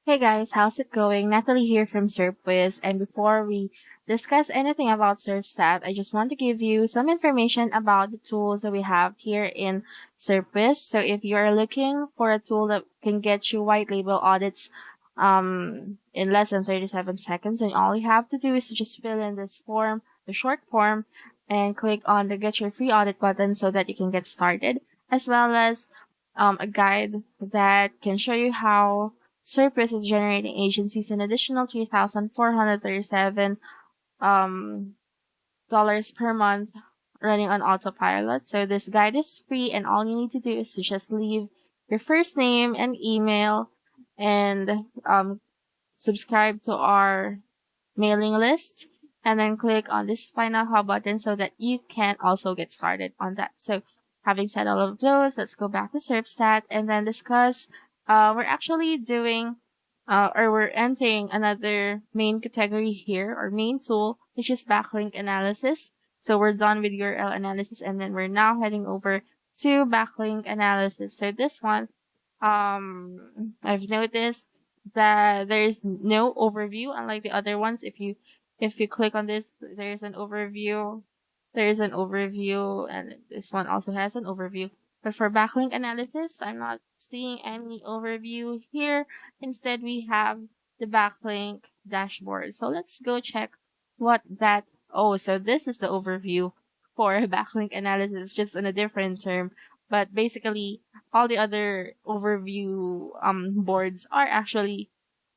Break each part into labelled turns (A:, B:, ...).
A: Hey guys, how's it going? Natalie here from Serpstat, and before we discuss anything about Serpstat, I just want to give you some information about the tools that we have here in Serpstat. So if you are looking for a tool that can get you white label audits in less than 37 seconds, and all you have to do is to just fill in this form, the short form, and click on the Get Your Free Audit button so that you can get started, as well as a guide that can show you how Serpstat is generating agencies an additional $3,437 dollars per month running on autopilot. So this guide is free, and all you need to do is to just leave your first name and email and subscribe to our mailing list, and then click on this Find Out How button so that you can also get started on that. So having said all of those, let's go back to Serpstat and then discuss. We're actually doing, or we're entering another main category here, or main tool, which is backlink analysis. So we're done with URL analysis, and then we're now heading over to backlink analysis. So this one, I've noticed that there's no overview, unlike the other ones. If you click on this, there's an overview. There's an overview, and this one also has an overview. But for backlink analysis, I'm not seeing any overview here. Instead, we have the backlink dashboard. So let's go check what that. Oh, so this is the overview for backlink analysis, just in a different term. But basically, all the other overview boards are actually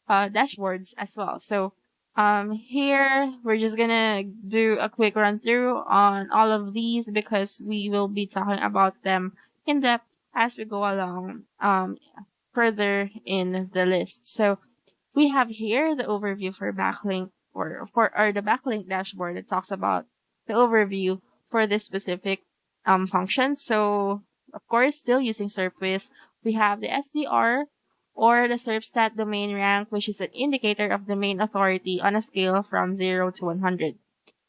A: dashboards as well. So here we're just gonna do a quick run through on all of these because we will be talking about them in depth as we go along further in the list. So we have here the overview for backlink or the backlink dashboard that talks about the overview for this specific function. So of course, still using Serpstat, we have the SDR or the Serpstat domain rank, which is an indicator of domain authority on a scale from 0 to 100.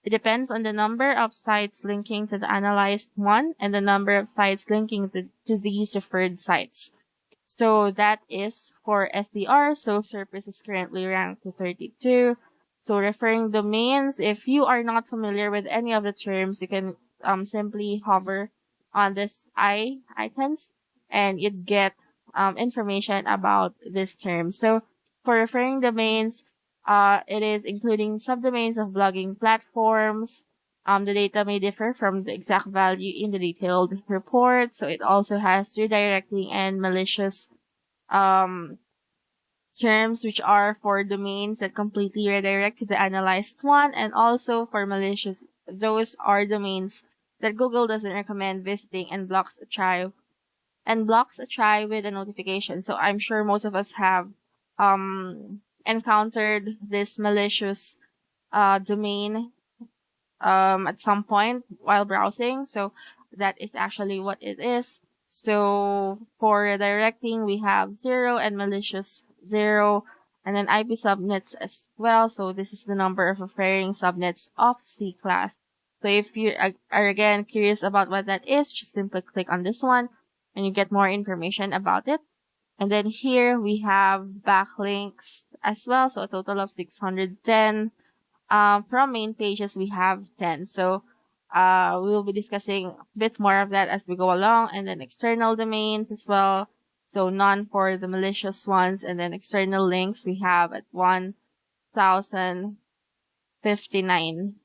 A: It depends on the number of sites linking to the analyzed one and the number of sites linking to these referred sites. So that is for SDR. So Serpstat is currently ranked to 32. So referring domains, if you are not familiar with any of the terms, you can simply hover on this icons and you'd get information about this term. So for referring domains, it is including subdomains of blogging platforms. The data may differ from the exact value in the detailed report. So it also has redirecting and malicious terms, which are for domains that completely redirect to the analyzed one, and also for malicious, those are domains that Google doesn't recommend visiting and blocks a try with a notification. So I'm sure most of us have encountered this malicious domain at some point while browsing. So that is actually what it is. So for directing, we have 0 and malicious 0, and then IP subnets as well. So this is the number of referring subnets of C class. So if you are again curious about what that is, just simply click on this one and you get more information about it. And then here we have backlinks as well. So a total of 610. From main pages, we have 10. So we will be discussing a bit more of that as we go along. And then external domains as well. So none for the malicious ones. And then external links we have at 1,059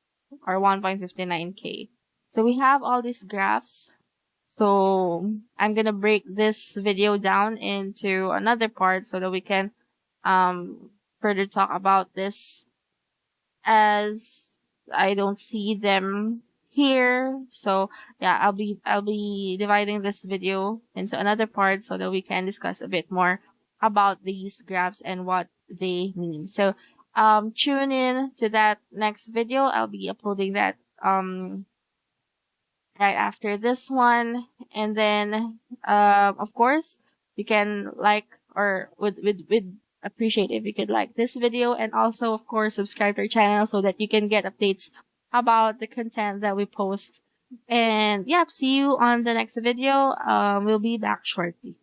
A: or 1.59K. So we have all these graphs. So I'm going to break this video down into another part so that we can further talk about this, as I don't see them here. So yeah, I'll be dividing this video into another part so that we can discuss a bit more about these graphs and what they mean. So tune in to that next video. I'll be uploading that right after this one. And then of course you can like, or would appreciate if you could like this video, and also of course subscribe to our channel so that you can get updates about the content that we post. And yeah, see you on the next video. We'll be back shortly.